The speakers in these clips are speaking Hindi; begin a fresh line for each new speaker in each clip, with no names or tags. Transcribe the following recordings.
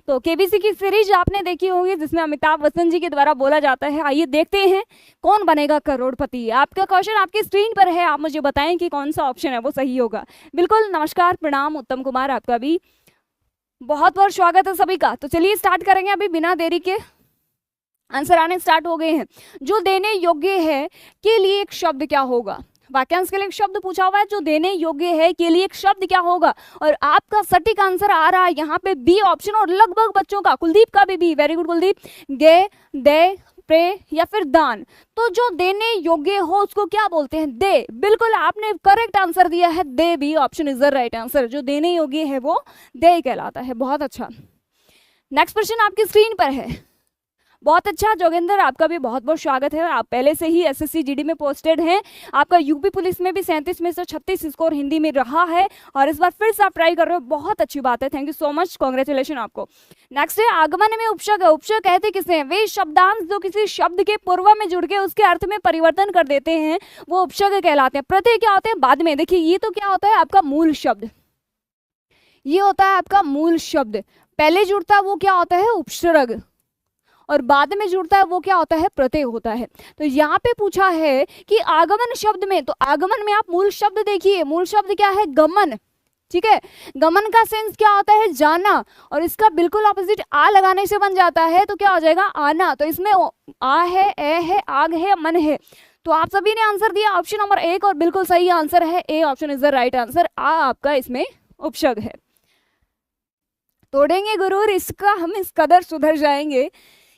तो केबीसी की सीरीज आपने देखी होगी जिसमें अमिताभ बच्चन जी के द्वारा बोला जाता है। आइए देखते हैं कौन बनेगा करोड़पति। आपका क्वेश्चन आपकी स्क्रीन पर है, आप मुझे बताएं कि कौन सा ऑप्शन है वो सही होगा। बिल्कुल, नमस्कार, प्रणाम, उत्तम कुमार, आपका भी बहुत बहुत स्वागत है सभी का। तो चलिए स्टार्ट करेंगे अभी बिना देरी के। आंसर आने स्टार्ट हो गए हैं। जो देने योग्य है के लिए एक शब्द क्या होगा? वाक्यांश के लिए एक शब्द पूछा हुआ है, जो देने योग्य है के लिए एक शब्द क्या होगा? और आपका सटीक आंसर आ रहा है यहाँ पे बी ऑप्शन, और लगभग बच्चों का, कुलदीप का भी बी। Very good Kuldeep. गे, दे, प्रे या फिर दान। तो जो देने योग्य हो उसको क्या बोलते हैं? दे। बिल्कुल आपने करेक्ट आंसर दिया है, दे। B option is the right answer. जो देने योग्य है वो दे कहलाता है। बहुत अच्छा। नेक्स्ट क्वेश्चन आपकी स्क्रीन पर है। बहुत अच्छा जोगेंद्र, आपका भी बहुत बहुत स्वागत है। आप पहले से ही एसएससी जीडी में पोस्टेड हैं। आपका यूपी पुलिस में भी 37 में से 36 स्कोर हिंदी में रहा है, और इस बार फिर से आप ट्राई कर रहे हो। बहुत अच्छी बात है, thank you so much, congratulation आपको। नेक्स्ट है आगमन में उपसर्ग। उपसर्ग कहते किसे हैं? वे शब्दांश जो किसी शब्द के पूर्व में जुड़ के उसके अर्थ में परिवर्तन कर देते हैं वो उपसर्ग कहलाते हैं। प्रत्यय क्या होते हैं? बाद में। देखिए ये तो क्या होता है आपका मूल शब्द, ये होता है आपका मूल शब्द। पहले जुड़ता है वो क्या होता है? उपसर्ग, और बाद में जुड़ता है वो क्या होता है? प्रत्यय होता है। तो यहाँ पे पूछा है कि आगमन शब्द में, तो आगमन में आप मूल शब्द देखिए, मूल शब्द क्या है? गमन। ठीक है, गमन का सेंस क्या होता है? जाना, और इसका बिल्कुल ऑपोजिट आ लगाने से बन जाता है, तो क्या हो जाएगा? आना। तो इसमें आ है, ए है, आग है, मन है। तो आप सभी ने आंसर दिया ऑप्शन नंबर 1, और बिल्कुल सही आंसर है A option is the right answer. आ आपका इसमें उपसर्ग है। तोड़ेंगे गुरूर इसका हम इस कदर सुधर जाएंगे,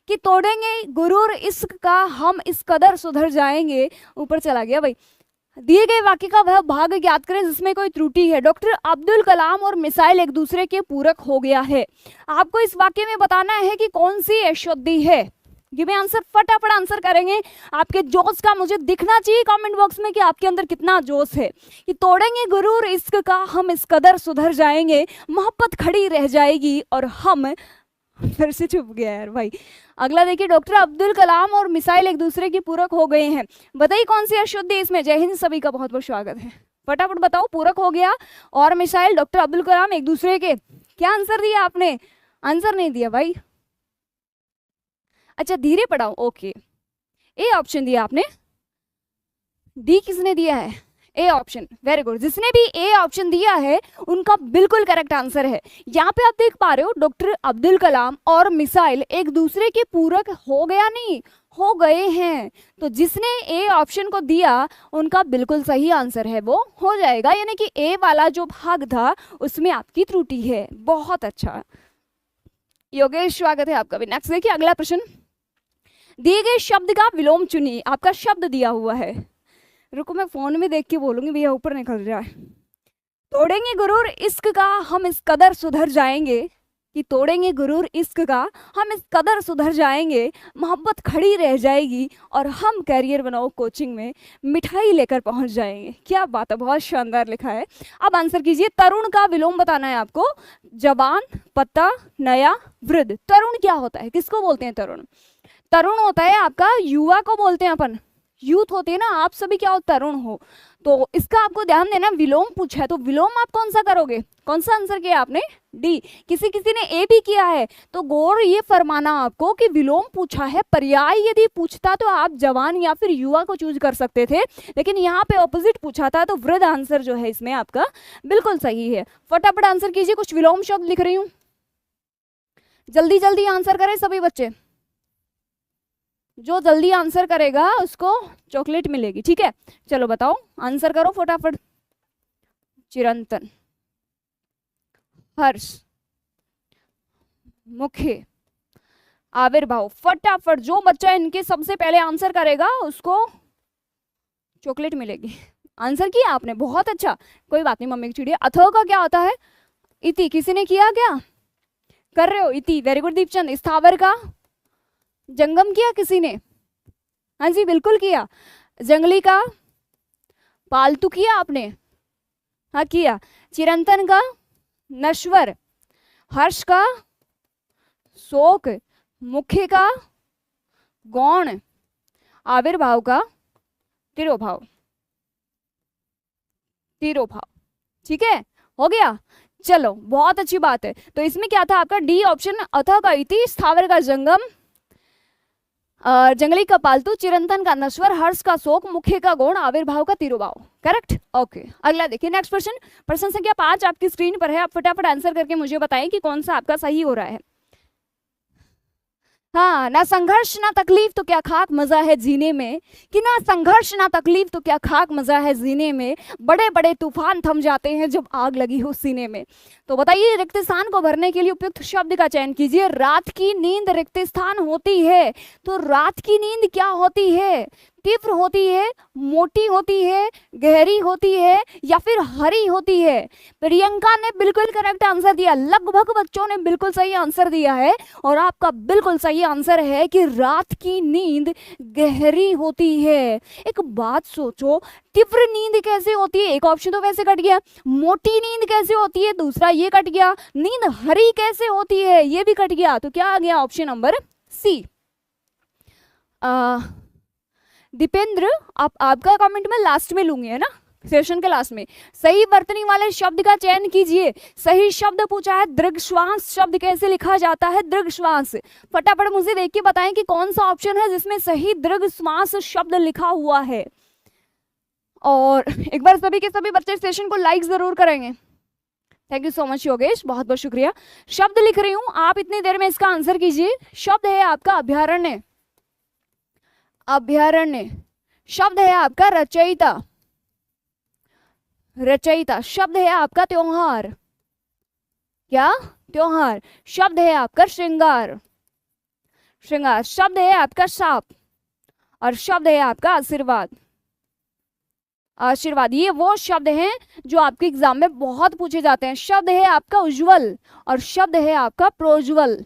कि तोड़ेंगे गुरूर इसका हम इस कदर सुधर जाएंगे। ऊपर चला गया भाई। दिए गए वाक्य का वह भाग ज्ञात करें जिसमें कोई त्रुटि है। डॉक्टर अब्दुल कलाम और मिसाइल एक दूसरे के पूरक हो गया है। आपको इस वाक्य में बताना है कि कौन सी अशुद्धि है। गिव मी आंसर, फटाफट आंसर करेंगे। आपके जोश का मुझे दिखना चाहिए कमेंट बॉक्स में कि आपके अंदर कितना जोश है। कि तोड़ेंगे गुरूर इश्क का हम इस कदर सुधर जाएंगे, मोहब्बत खड़ी रह जाएगी और हम, फिर से चुप गया यार भाई। अगला देखिए, डॉक्टर अब्दुल कलाम और मिसाइल एक दूसरे की पूरक हो गए हैं। बताइए कौन सी अशुद्धि इसमें? जय हिंद, सभी का बहुत बहुत स्वागत है। फटाफट बताओ। पूरक हो गया और मिसाइल, डॉक्टर अब्दुल कलाम एक दूसरे के। क्या आंसर दिया आपने? आंसर नहीं दिया भाई। अच्छा धीरे पढ़ाओ, ओके। ए ऑप्शन दिया आपने, डी किसने दिया है? A option. Very good. जिसने भी ए ऑप्शन दिया है उनका बिल्कुल करेक्ट आंसर है। यहाँ पे आप देख पा रहे हो डॉक्टर अब्दुल कलाम और मिसाइल एक दूसरे के पूरक हो गया, नहीं हो गए हैं। तो जिसने ए ऑप्शन को दिया उनका बिल्कुल सही आंसर है, वो हो जाएगा। यानी कि ए वाला जो भाग था उसमें आपकी त्रुटि है। बहुत अच्छा योगेश, स्वागत है आपका भी। नेक्स्ट देखिए अगला प्रश्न। दिए गए शब्द का विलोम चुनिए। आपका शब्द दिया हुआ है, रुको मैं फोन में देख के बोलूंगी, भैया ऊपर निकल रहा है। तोड़ेंगे गुरूर इश्क का हम इस कदर सुधर जाएंगे, कि तोड़ेंगे गुरूर इश्क का हम इस कदर सुधर जाएंगे, मोहब्बत खड़ी रह जाएगी और हम कैरियर बनाओ कोचिंग में मिठाई लेकर पहुंच जाएंगे। क्या बात है, बहुत शानदार लिखा है। अब आंसर कीजिए। तरुण का विलोम बताना है आपको। जवान, पत्ता, नया, वृद्ध। तरुण क्या होता है? किसको बोलते हैं तरुण? तरुण होता है आपका युवा को बोलते हैं अपन, यूथ होते हैं ना। आप सभी क्या हो? तरुण हो। तो इसका आपको ध्यान देना, विलोम पूछा है तो विलोम आप कौन सा करोगे? कौन सा आंसर किया आपने? डी। किसी किसी ने ए भी किया है। तो गौर ये फरमाना आपको कि विलोम पूछा है, पर्याय यदि पूछता तो आप जवान या फिर युवा को चूज कर सकते थे, लेकिन यहाँ पे ऑपोजिट पूछा था, तो वृद्ध आंसर जो है इसमें आपका बिल्कुल सही है। फटाफट आंसर कीजिए। कुछ विलोम शब्द लिख रही हूँ, जल्दी जल्दी आंसर करें सभी बच्चे। जो जल्दी आंसर करेगा उसको चॉकलेट मिलेगी, ठीक है? चलो बताओ, आंसर करो फटाफट। चिरंतन, हर्ष, मुख्य, आविर्भाव। फटाफट जो बच्चा इनके सबसे पहले आंसर करेगा उसको चॉकलेट मिलेगी। आंसर किया आपने, बहुत अच्छा। कोई बात नहीं, मम्मी की चिड़िया। अथर्व का क्या होता है? इति। किसी ने किया? क्या कर रहे हो? इति। Very good Deepchand. स्थावर का जंगम किया किसी ने? हाँ जी बिल्कुल किया। जंगली का पालतू किया आपने? हाँ किया। चिरंतन का नश्वर, हर्ष का शोक, मुख्य का गौण, आविर्भाव का तिरोभाव। तिरोभाव, ठीक है, हो गया। चलो बहुत अच्छी बात है। तो इसमें क्या था आपका डी ऑप्शन, अथः का इति, स्थावर का जंगम, जंगली का पालतू, चिरंतन का नश्वर, हर्ष का शोक, मुख्य का गौण, आविर्भाव का तिरुभाव। करेक्ट। ओके अगला देखिए नेक्स्ट प्रश्न, प्रश्न संख्या 5 आपकी स्क्रीन पर है। आप फटाफट आंसर करके मुझे बताएं कि कौन सा आपका सही हो रहा है। हाँ, ना संघर्ष ना तकलीफ तो क्या खाक मजा है जीने में, कि ना संघर्ष ना तकलीफ तो क्या खाक मजा है जीने में, बड़े बड़े तूफान थम जाते हैं जब आग लगी हो सीने में। तो बताइए रिक्त स्थान को भरने के लिए उपयुक्त शब्द का चयन कीजिए। रात की नींद रिक्त स्थान होती है, तो रात की नींद क्या होती है? तीव्र होती है, मोटी होती है, गहरी होती है, या फिर हरी होती है? प्रियंका ने बिल्कुल करेक्ट आंसर दिया, लगभग बच्चों ने बिल्कुल सही आंसर दिया है, और आपका बिल्कुल सही आंसर है कि रात की नींद गहरी होती है। एक बात सोचो, तीव्र नींद कैसे होती है? एक ऑप्शन तो वैसे कट गया। मोटी नींद कैसे होती है? दूसरा ये कट गया। नींद हरी कैसे होती है? ये भी कट गया। तो क्या आ गया? Option number C. दीपेंद्र, आपका कमेंट में लास्ट में लूंगी, है ना, सेशन के लास्ट में। सही वर्तनी वाले शब्द का चयन कीजिए। सही शब्द पूछा है, दीर्घ श्वास शब्द कैसे लिखा जाता है? दीर्घ श्वास। फटाफट मुझे देख के बताएं कि कौन सा ऑप्शन है जिसमें सही दीर्घ श्वास शब्द लिखा हुआ है। और एक बार सभी के सभी बच्चे सेशन को लाइक जरूर करेंगे। Thank you so much Yogesh, बहुत बहुत शुक्रिया। शब्द लिख रही हूं, आप इतनी देर में इसका आंसर कीजिए। शब्द है आपका अभ्यारण्य, अभ्यारण्य। शब्द है आपका रचयिता, रचयिता। शब्द है आपका त्योहार, क्या? त्योहार। शब्द है आपका श्रृंगार, श्रृंगार। शब्द है आपका शाप, और शब्द है आपका आशीर्वाद, आशीर्वाद। ये वो शब्द हैं जो आपके एग्जाम में बहुत पूछे जाते हैं। शब्द है आपका उज्जवल, और शब्द है आपका प्रोज्वल,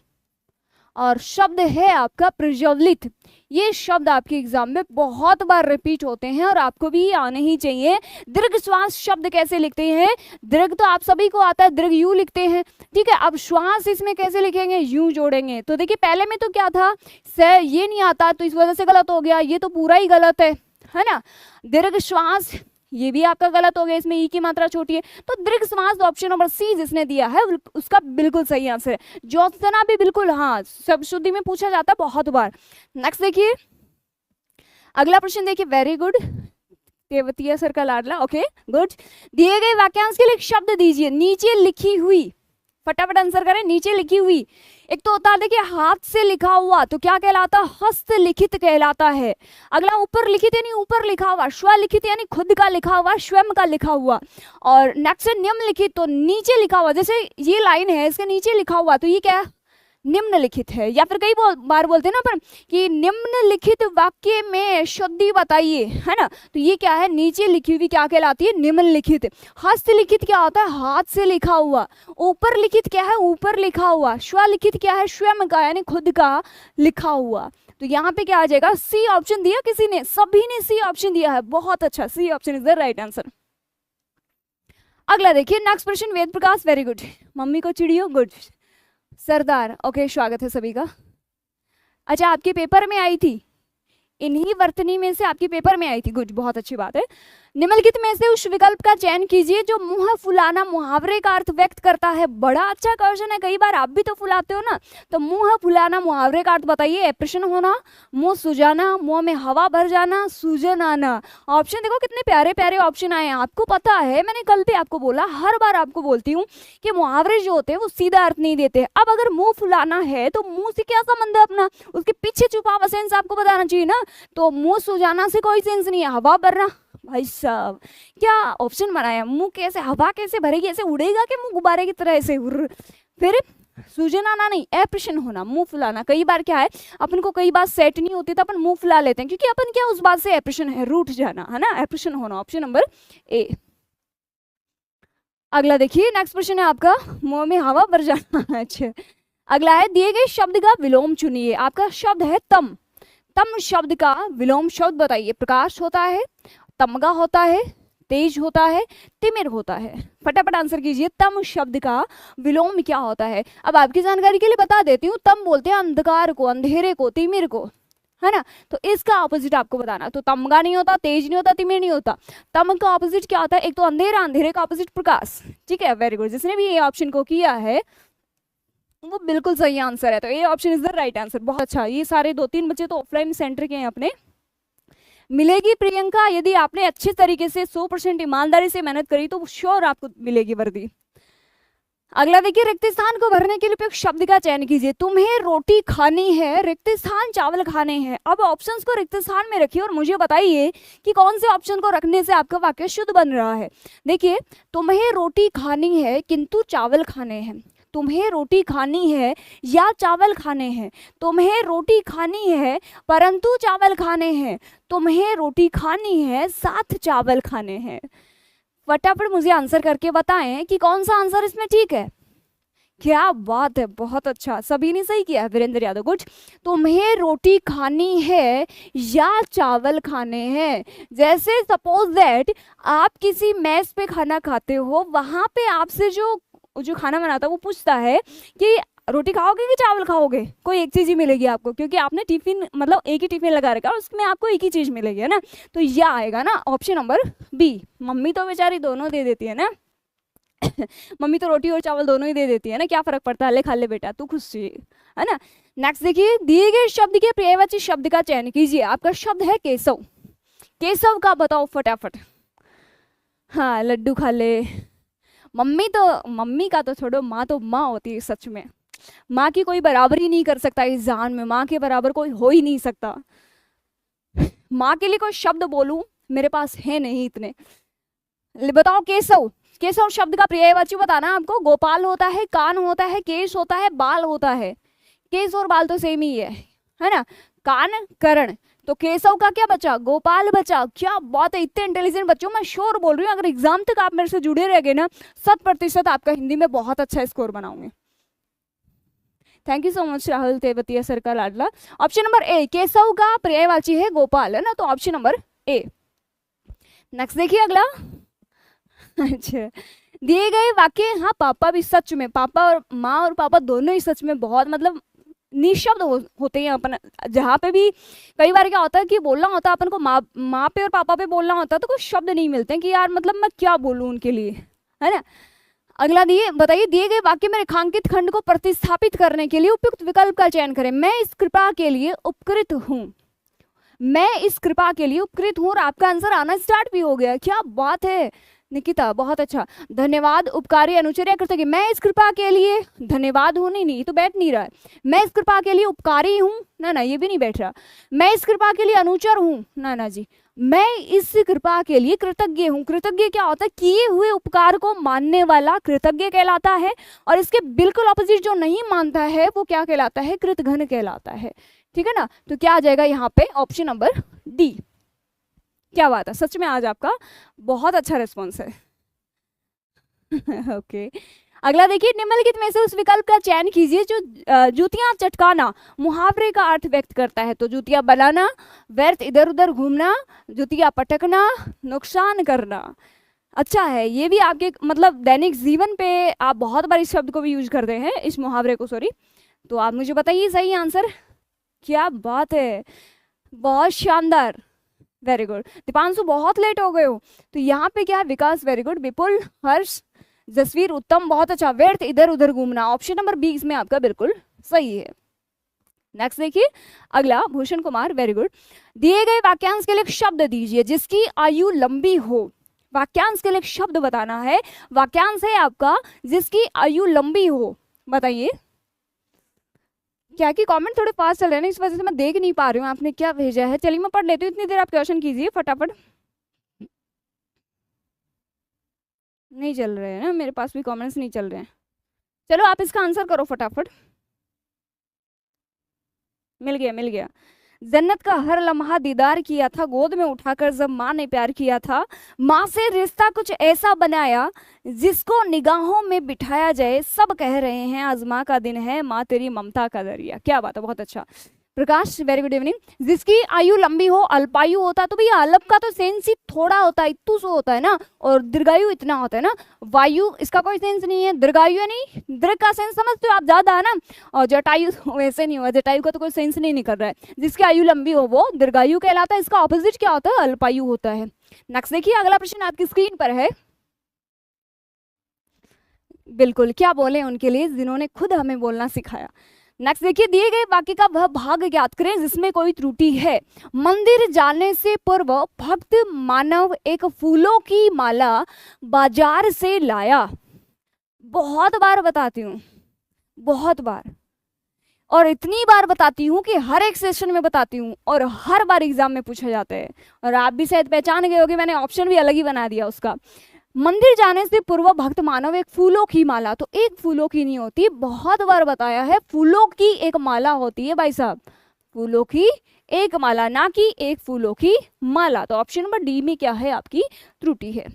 और शब्द है आपका प्रज्वलित। ये शब्द आपके एग्जाम में बहुत बार रिपीट होते हैं और आपको भी आने ही चाहिए। दीर्घ श्वास शब्द कैसे लिखते हैं? दीर्घ तो आप सभी को आता है, दीर्घ यू लिखते हैं, ठीक है। अब श्वास इसमें कैसे लिखेंगे? यू जोड़ेंगे। तो देखिए पहले में तो क्या था, से ये नहीं आता, तो इस वजह से गलत हो गया। ये तो पूरा ही गलत है ना। दीर्घ श्वास ये भी आपका गलत हो गया, इसमें ई की मात्रा छोटी है। तो दीर्घ श्वास ऑप्शन नंबर सी जिसने दिया है उसका बिल्कुल सही आंसर है। ज्योत्सना भी बिल्कुल, हाँ, सब शुद्धि में पूछा जाता है बहुत बार। नेक्स्ट देखिए अगला प्रश्न देखिए, वेरी गुड। तेवतिया सर का लाडला, ओके गुड। दिए गए वाक्यांश के लिए शब्द दीजिए। नीचे लिखी हुई, फटाफट आंसर करें। नीचे लिखी हुई, एक तो होता है देखिए हाथ से लिखा हुआ, तो क्या कहलाता? हस्तलिखित कहलाता है। अगला ऊपर लिखित यानी ऊपर लिखा हुआ, स्वलिखित यानी खुद का लिखा हुआ, स्वयं का लिखा हुआ। और नेक्स्ट निम्नलिखित, तो नीचे लिखा हुआ, जैसे ये लाइन है इसके नीचे लिखा हुआ, तो ये क्या है? निम्नलिखित है। या फिर कई बार बोलते हैं ना अपन कि निम्नलिखित वाक्य में शुद्धि बताइए, है ना, तो ये क्या है? नीचे लिखी हुई क्या कहलाती है? निम्नलिखित। हस्तलिखित क्या होता है? हाथ से लिखा हुआ। ऊपर लिखित क्या है? ऊपर लिखा हुआ। स्वलिखित क्या है? स्वयं का यानी खुद का लिखा हुआ। तो यहाँ पे क्या आ जाएगा? सी ऑप्शन दिया किसी ने, सभी ने सी ऑप्शन दिया है, बहुत अच्छा, C option is the right answer. अगला देखिए नेक्स्ट प्रश्न, Ved Prakash, very good. Mummy को चिड़ियो, गुड। सरदार, ओके, स्वागत है सभी का। अच्छा, आपके पेपर में आई थी, इन्हीं वर्तनी में से आपके पेपर में आई थी, गुड, बहुत अच्छी बात है। निम्नलिखित में से उस विकल्प का चयन कीजिए जो मुंह फुलाना मुहावरे का अर्थ व्यक्त करता है। बड़ा अच्छा क्वेश्चन है, कई बार आप भी तो फुलाते हो ना, तो मुंह फुलाना मुहावरे का अर्थ बताइए। प्रश्न होना, मुंह सुजाना, मुंह में हवा भर जाना, सूजन आना। ऑप्शन देखो कितने प्यारे प्यारे ऑप्शन आए हैं। आपको पता है, मैंने कल भी आपको बोला, हर बार आपको बोलती हूँ कि मुहावरे जो होते हैं वो सीधा अर्थ नहीं देते। अब अगर मुंह फुलाना है तो मुंह से क्या संबंध है अपना? उसके पीछे छुपा हुआ सेंस आपको बताना चाहिए ना। तो मुंह सुजाना से कोई सेंस नहीं है, हवा भरना, भाई साहब क्या ऑप्शन बनाया? मुंह कैसे, हवा कैसे भरेगी? ऐसे उड़ेगा कि मुंह गुब्बारे की तरह ऐसे? फिर सूजन आना नहीं, एप्रेशन होना, मुंह फुलाना। कई बार क्या है, अपन को कई बार सेट नहीं होती तो अपन मुंह फुला लेते हैं, क्योंकि अपन क्या उस बात से एप्रेशन है, रूठ जाना, है ना, एप्रेशन होना। Option number A. अगला देखिए नेक्स्ट प्रश्न है आपका, मुंह में हवा भर जाना। अच्छा, अगला है, दिए गए शब्द का विलोम चुनिए। आपका शब्द है तम। तम शब्द का विलोम शब्द बताइए। प्रकाश होता है, तमगा होता है, तेज होता है, तिमिर होता है। फटाफट आंसर कीजिए, तम शब्द का विलोम क्या होता है? अब आपकी जानकारी के लिए बता देती हूँ, तम बोलते हैं अंधकार को, अंधेरे को, तिमिर को, है ना। तो इसका ऑपोजिट आपको बताना। तो तमगा नहीं होता, तेज नहीं होता, तिमिर नहीं होता। तम का ऑपोजिट क्या होता है? एक तो अंधेरा, अंधेरे का ऑपोजिट प्रकाश। ठीक है, वेरी गुड। जिसने भी ये ऑप्शन को किया है वो बिल्कुल सही आंसर है। तो ये option is the right answer. बहुत अच्छा। ये सारे 2-3 बच्चे तो ऑफलाइन सेंटर के हैं अपने। मिलेगी प्रियंका, यदि आपने अच्छे तरीके से 100% ईमानदारी से मेहनत करी तो श्योर आपको मिलेगी वर्दी। अगला देखिए, रिक्त स्थान को भरने के लिए उपयुक्त शब्द का चयन कीजिए। तुम्हें रोटी खानी है, रिक्त स्थान चावल खाने हैं। अब ऑप्शंस को रिक्त स्थान में रखिए और मुझे बताइए कि कौन से ऑप्शन को रखने से आपका वाक्य शुद्ध बन रहा है। देखिए, तुम्हें रोटी खानी है किंतु चावल खाने हैं। तुम्हें रोटी खानी है या चावल खाने हैं। तुम्हें रोटी खानी है परंतु चावल खाने हैं। तुम्हें रोटी खानी है साथ चावल खाने हैं। फटाफट मुझे आंसर करके बताएं कि कौन सा आंसर इसमें ठीक है। क्या बात है, बहुत अच्छा, सभी ने सही किया है। वीरेंद्र यादव, गुड। तुम्हें रोटी खानी है या चावल खाने हैं। जैसे सपोज दैट आप किसी मेस पे खाना खाते हो, वहां पे आपसे जो खाना बनाता है वो पूछता है कि रोटी खाओगे कि चावल खाओगे, कोई एक चीज ही मिलेगी आपको, क्योंकि आपने टिफिन मतलब एक ही टिफिन लगा रखा है, उसमें आपको एक ही चीज मिलेगी, है ना। तो यह आएगा ना ऑप्शन नंबर बी। मम्मी तो बेचारी दोनों दे देती है ना मम्मी तो रोटी और चावल दोनों ही दे देती है ना, क्या फर्क पड़ता है, ले खा ले बेटा, तू खुश चाहिए, है ना। नेक्स्ट देखिए, दिए गए शब्द के पर्यायवाची शब्द का चयन कीजिए। आपका शब्द है केशव। केशव का बताओ फटाफट। हाँ, लड्डू खा ले। मम्मी का तो छोड़ो, माँ तो माँ होती है सच में। माँ की कोई बराबरी नहीं कर सकता इस जहान में, माँ के बराबर कोई हो ही नहीं सकता। माँ के लिए कोई शब्द बोलूं मेरे पास है नहीं इतने। बताओ केशव। केशव शब्द का पर्यायवाची बताना आपको। गोपाल होता है, कान होता है, केश होता है, बाल होता है। केश और बाल तो सेम ही है ना। कान, करण, तो केशव का क्या बचा? गोपाल बचा। क्या बात है, इतने इंटेलिजेंट बच्चों, मैं श्योर बोल रही हूँ अगर एग्जाम तक आप मेरे से जुड़े रह ना 100% आपका हिंदी में बहुत अच्छा स्कोर बनाऊंगे। Thank you so much Rahul Tewatia sir का लाडला। ऑप्शन नंबर ए, केशव का पर्यायवाची है गोपाल, है ना, तो ऑप्शन नंबर ए। नेक्स्ट देखिए अगला। अच्छा, दिए गए वाक्य, हाँ पापा भी सच में, पापा और माँ और पापा दोनों ही सच में बहुत मतलब निशब्द होते हैं अपन। जहाँ पे भी कई बार क्या होता है कि बोलना होता है अपन को, माँ पे और पापा पे बोलना होता है तो कुछ शब्द नहीं मिलते हैं कि यार मतलब मैं क्या बोलूँ उनके लिए, है ना। अगला बताइए, दिए गए वाक्य में रेखांकित खंड को प्रतिस्थापित करने के लिए उपयुक्त विकल्प का चयन करें। मैं इस कृपा के लिए उपकृत हूँ। मैं इस कृपा के लिए उपकृत हूँ और आपका आंसर आना स्टार्ट भी हो गया। क्या बात है निकिता, बहुत अच्छा। धन्यवाद, उपकारी, अनुचर्या, कृतज्ञ। मैं इस कृपा के लिए धन्यवाद हूँ, नहीं ये तो बैठ नहीं रहा है। मैं इस कृपा के लिए उपकारी हूँ, ना ये भी नहीं बैठ रहा। मैं इस कृपा के लिए अनुचर हूँ, ना जी। मैं इस कृपा के लिए कृतज्ञ हूँ। कृतज्ञ क्या होता है? किए हुए उपकार को मानने वाला कृतज्ञ कहलाता है, और इसके बिल्कुल ऑपोजिट जो नहीं मानता है वो क्या कहलाता है? कृतघ्न कहलाता है। ठीक है ना। तो क्या आ जाएगा यहाँ पे? Option number D. क्या बात है, सच में आज आपका बहुत अच्छा रिस्पॉन्स है। ओके, अगला देखिए, निम्नलिखित में से उस विकल्प का चयन कीजिए जो जूतियां चटकाना मुहावरे का अर्थ व्यक्त करता है। तो जूतियां बनाना, व्यर्थ इधर उधर घूमना, जूतियां पटकना, नुकसान करना। अच्छा है, ये भी आपके मतलब दैनिक जीवन पे आप बहुत बार इस शब्द को भी यूज करते हैं, इस मुहावरे को, सॉरी। तो आप मुझे बताइए सही आंसर। क्या बात है, बहुत शानदार, वेरी गुड। दीपांशु बहुत लेट हो गए हो। तो यहाँ पे क्या है? विकास, वेरी गुड। विपुल, हर्ष, जसवीर, उत्तम, बहुत अच्छा। व्यर्थ इधर उधर घूमना, ऑप्शन नंबर 20 में आपका बिल्कुल सही है। नेक्स्ट देखिए अगला, भूषण कुमार, वेरी गुड। दिए गए वाक्यांश के लिए शब्द दीजिए जिसकी आयु लंबी हो। वाक्यांश के लिए शब्द बताना है। वाक्यांश है आपका जिसकी आयु लंबी हो। बताइए क्या कि कमेंट थोड़े फास्ट चल रहे हैं ना, इस वजह से मैं देख नहीं पा रही हूँ आपने क्या भेजा है। चलिए मैं पढ़ लेती हूँ, इतनी देर आप क्वेश्चन कीजिए फटाफट। नहीं चल रहे हैं ना, मेरे पास भी कमेंट्स नहीं चल रहे हैं। चलो आप इसका आंसर करो फटाफट। मिल गया, मिल गया। जन्नत का हर लम्हा दीदार किया था, गोद में उठाकर जब माँ ने प्यार किया था, माँ से रिश्ता कुछ ऐसा बनाया जिसको निगाहों में बिठाया जाए। सब कह रहे हैं आज माँ का दिन है, माँ तेरी ममता का दरिया। क्या बात है, बहुत अच्छा। प्रकाश वेरी गुड इवनिंग। जिसकी आयु लंबी हो, अल्पायु होता, तो भैया अल्प का तो सेंस ही थोड़ा होता है, इतु सो होता है ना, और दीर्घायु इतना होता है ना। वायु इसका कोई सेंस नहीं है, दीर्घायु है नहीं, दीर्घ का सेंस समझते हो आप ज्यादा है ना, और जटायु वैसे नहीं हुआ, जटायु का तो कोई सेंस नहीं निकल रहा है। जिसकी आयु लंबी हो वो दीर्घायु कहलाता है, इसका ऑपोजिट क्या होता है, अल्पायु होता है। नेक्स्ट देखिए अगला प्रश्न आपकी स्क्रीन पर है। बिल्कुल क्या बोले उनके लिए जिन्होंने खुद हमें बोलना सिखाया। नेक्स्ट देखिए, दिए गए वाक्य का वह भाग ज्ञात करें जिसमें कोई त्रुटि है। मंदिर जाने से पूर्व भक्त मानव एक फूलों की माला बाजार से लाया। बहुत बार बताती हूँ, बहुत बार, और इतनी बार बताती हूँ कि हर एक सेशन में बताती हूँ और हर बार एग्जाम में पूछा जाता है, और आप भी शायद पहचान गए होगे, मैंने ऑप्शन भी अलग ही बना दिया उसका। मंदिर जाने से पूर्व भक्त मानव एक फूलों की माला, तो एक फूलों की नहीं होती, बहुत बार बताया है, फूलों की एक माला होती है भाई साहब, फूलों की एक माला, ना कि एक फूलों की माला। तो ऑप्शन नंबर डी में क्या है आपकी त्रुटि है।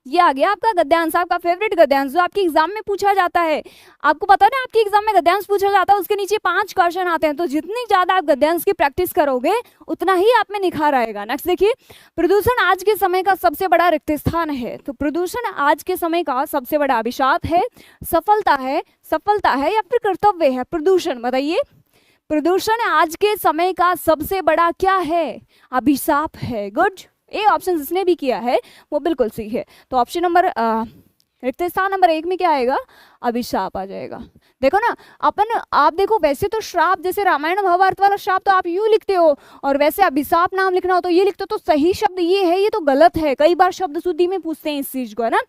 ये आ गया आपका गद्यांश, आपका फेवरेट गद्यांश जो आपके एग्जाम में पूछा जाता है। आपको पता है ना आपके एग्जाम में गद्यांश पूछा जाता है, उसके नीचे 5 क्वेश्चन आते हैं, तो जितनी ज्यादा आप गद्यांश की प्रैक्टिस करोगे उतना ही आप में निखार आएगा। नेक्स्ट देखिए, प्रदूषण आज के समय का सबसे बड़ा रिक्त स्थान है। तो प्रदूषण आज के समय का सबसे बड़ा अभिशाप है, सफलता है या फिर कर्तव्य है? प्रदूषण बताइए, प्रदूषण आज के समय का सबसे बड़ा क्या है? अभिशाप है। गुड, ए ऑप्शन जिसने भी किया है वो बिल्कुल सही है। तो ऑप्शन नंबर रिक्त स्थान नंबर 1 में क्या आएगा? अभिशाप आ जाएगा। देखो ना आप देखो, वैसे तो श्राप जैसे रामायण महाभारत वाला श्राप तो आप यूं लिखते हो, और वैसे अभिशाप नाम लिखना हो तो ये लिखते हो, तो सही शब्द ये है, ये तो गलत है। कई बार शब्द शुद्धि में पूछते हैं इस चीज को, है ना,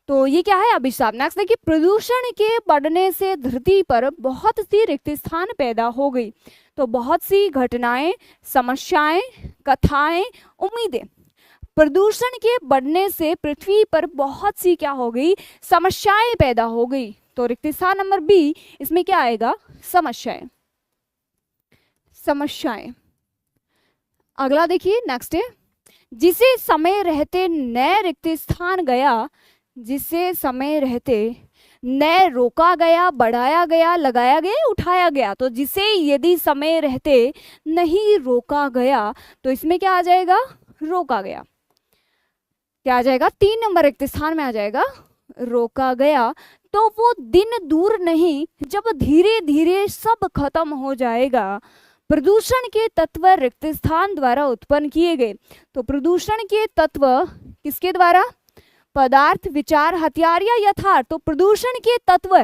तो ये क्या है? अभिशाप। नेक्स्ट देखिए, प्रदूषण के बढ़ने से धरती पर बहुत सी रिक्त स्थान पैदा हो गई। तो बहुत सी घटनाएं, समस्याएं, कथाएं, उम्मीदें, प्रदूषण के बढ़ने से पृथ्वी पर बहुत सी क्या हो गई? समस्याएं पैदा हो गई। तो रिक्त स्थान नंबर बी इसमें क्या आएगा? समस्याएं। अगला देखिए, नेक्स्ट है, जिसे समय रहते नए रिक्त स्थान गया, जिसे समय रहते नए रोका गया, बढ़ाया गया, लगाया गया, उठाया गया। तो जिसे यदि समय रहते नहीं रोका गया तो इसमें क्या आ जाएगा? रोका गया। क्या आ जाएगा? 3 नंबर रिक्त स्थान में आ जाएगा रोका गया। तो वो दिन दूर नहीं जब धीरे धीरे सब खत्म हो जाएगा। प्रदूषण के तत्व रिक्त स्थान द्वारा उत्पन्न किए गए। तो प्रदूषण के तत्व किसके द्वारा? पदार्थ, विचार, हथियार या यथार्थ। तो प्रदूषण के तत्व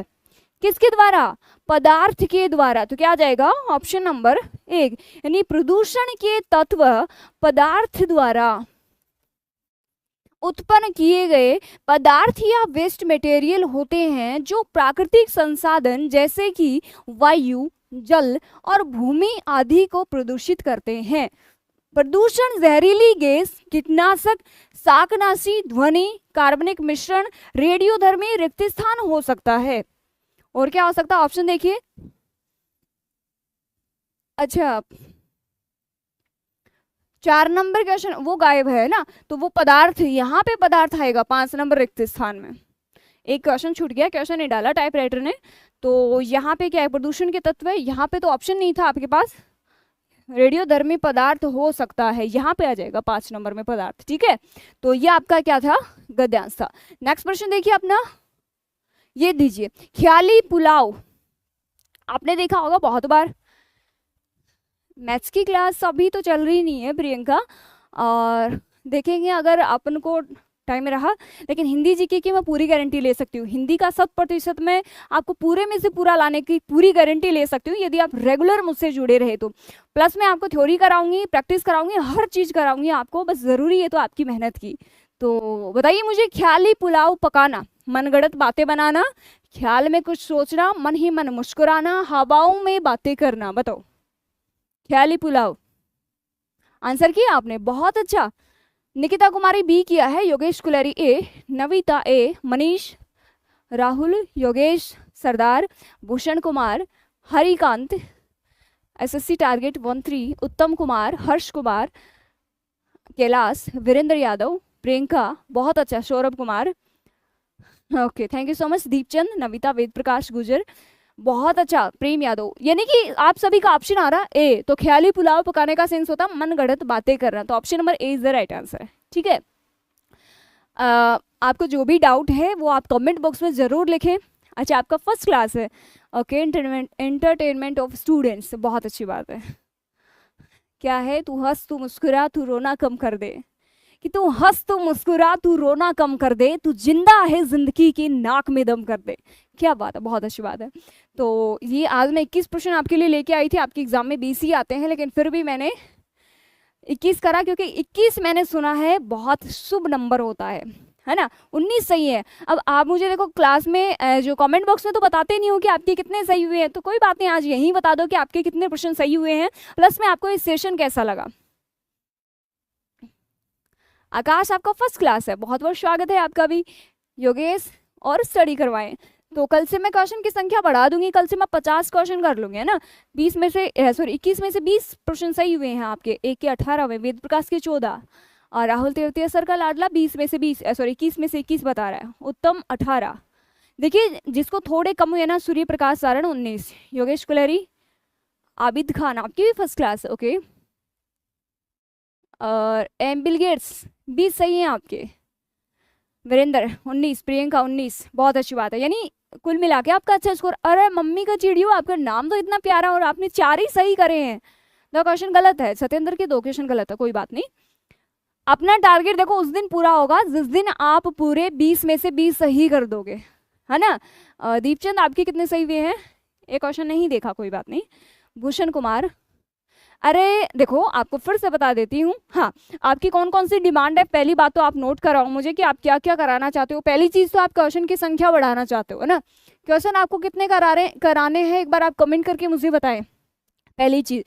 किसके द्वारा? पदार्थ के द्वारा। तो क्या आ जाएगा? ऑप्शन नंबर 1, यानी प्रदूषण के तत्व पदार्थ द्वारा उत्पन्न किए गए पदार्थ या वेस्ट मटेरियल होते हैं जो प्राकृतिक संसाधन जैसे कि वायु, जल और भूमि आदि को प्रदूषित करते हैं। प्रदूषण जहरीली गैस, कीटनाशक, शाकनाशी, ध्वनि, कार्बनिक मिश्रण, रेडियोधर्मी, रिक्त स्थान हो सकता है। और क्या हो सकता है? ऑप्शन देखिए। अच्छा, 4 नंबर क्वेश्चन वो गायब है ना, तो वो पदार्थ, यहाँ पे पदार्थ आएगा 5 नंबर रिक्त स्थान में। एक क्वेश्चन छूट गया, क्वेश्चन नहीं डाला टाइपराइटर ने, तो यहाँ पे क्या है? प्रदूषण के तत्व है, यहाँ पे तो ऑप्शन नहीं था आपके पास, रेडियोधर्मी पदार्थ हो सकता है, यहाँ पे आ जाएगा 5 नंबर में पदार्थ। ठीक है, तो ये आपका क्या था? गद्यांश था। नेक्स्ट प्रश्न देखिए अपना, ये दीजिए, ख्याली पुलाव आपने देखा होगा बहुत बार। मैथ्स की क्लास अभी तो चल रही नहीं है प्रियंका, और देखेंगे अगर अपन को टाइम रहा, लेकिन हिंदी जीके की मैं पूरी गारंटी ले सकती हूँ। हिंदी का 100% में आपको पूरे में से पूरा लाने की पूरी गारंटी ले सकती हूँ यदि आप रेगुलर मुझसे जुड़े रहे तो। प्लस मैं आपको थ्योरी कराऊंगी, प्रैक्टिस कराऊंगी, हर चीज़ कराऊंगी आपको, बस ज़रूरी है तो आपकी मेहनत की। तो बताइए मुझे, ख्याली पुलाव पकाना, मनगढ़ंत बातें बनाना, ख्याल में कुछ सोचना, मन ही मन मुस्कुराना, हवाओं में बातें करना, बताओ ख्याली पुलाव। आंसर किया आपने, बहुत अच्छा। निकिता कुमारी बी किया है, योगेश कुलेरी ए, नविता ए, मनीष, राहुल, योगेश, सरदार, भूषण कुमार, हरिकांत, एसएससी टारगेट 13, उत्तम कुमार, हर्ष कुमार, कैलाश, वीरेंद्र यादव, प्रियंका, बहुत अच्छा, Saurabh Kumar, okay thank you so much, Deepchand, Navita, Ved Prakash Gujar, बहुत अच्छा, प्रेम यादव। यानी कि आप सभी का ऑप्शन आ रहा ए, तो ख्याली पुलाव पकाने का सेंस होता मन गढ़ंत बातें करना, तो option number A is the right answer. ठीक है, आपको जो भी डाउट है वो आप कमेंट बॉक्स में ज़रूर लिखें। अच्छा, आपका फर्स्ट क्लास है, ओके, एंटरटेनमेंट ऑफ स्टूडेंट्स, बहुत अच्छी बात है। क्या है, तू हंस तू मुस्कुरा तू रोना कम कर दे, कि तू हंस तू मुस्कुरा तू रोना कम कर दे, तू जिंदा है जिंदगी की नाक में दम कर दे। क्या बात है, बहुत अच्छी बात है। तो ये आज मैं 21 प्रश्न आपके लिए लेके आई थी, आपके एग्जाम में 20 ही आते हैं, लेकिन फिर भी मैंने 21 करा, क्योंकि 21 मैंने सुना है बहुत शुभ नंबर होता है ना। 19 सही है। अब आप मुझे देखो क्लास में जो कमेंट बॉक्स में तो बताते नहीं हो कि आपके कितने सही हुए हैं, तो कोई बात नहीं, आज यहीं बता दो कि आपके कितने प्रश्न सही हुए हैं, प्लस में आपको इस सेशन कैसा लगा। आकाश, आपका फर्स्ट क्लास है, बहुत बहुत स्वागत है आपका भी। योगेश, और स्टडी करवाएं, तो कल से मैं क्वेश्चन की संख्या बढ़ा दूंगी, कल से मैं 50 क्वेश्चन कर लूंगी, है ना। 20 में से 21 में से 20 प्रश्न सही हुए हैं आपके, एक के 18 हुए, वेद प्रकाश के 14, और राहुल तेवतिया सर का लाडला 20 में से 20 21 में से 21 बता रहा है, उत्तम 18। देखिए जिसको थोड़े कम हुए ना, सूर्य प्रकाश सारण 19, योगेश कुलहरी, आबिद खान, आपकी भी फर्स्ट क्लास, ओके, और एम बिल गेट्स 20 सही हैं आपके, वीरेंद्र 19, प्रियंका 19, बहुत अच्छी बात है। यानी कुल मिला के आपका अच्छा स्कोर। अरे मम्मी का चिड़ियो, आपका नाम तो इतना प्यारा और आपने 4 ही सही करे हैं। 2 क्वेश्चन गलत है, सत्येंद्र के 2 क्वेश्चन गलत है, कोई बात नहीं। अपना टारगेट देखो उस दिन पूरा होगा जिस दिन आप पूरे 20 में से 20 सही कर दोगे, है ना। दीपचंद, आपके कितने सही हुए हैं? एक क्वेश्चन नहीं देखा, कोई बात नहीं। भूषण कुमार, अरे देखो आपको फिर से बता देती हूँ, हाँ, आपकी कौन कौन सी डिमांड है, पहली बात तो आप नोट कराओ मुझे कि आप क्या क्या कराना चाहते हो। पहली चीज़ तो आप क्वेश्चन की संख्या बढ़ाना चाहते हो, है ना। क्वेश्चन आपको कितने कराने हैं, एक बार आप कमेंट करके मुझे बताएं। पहली चीज़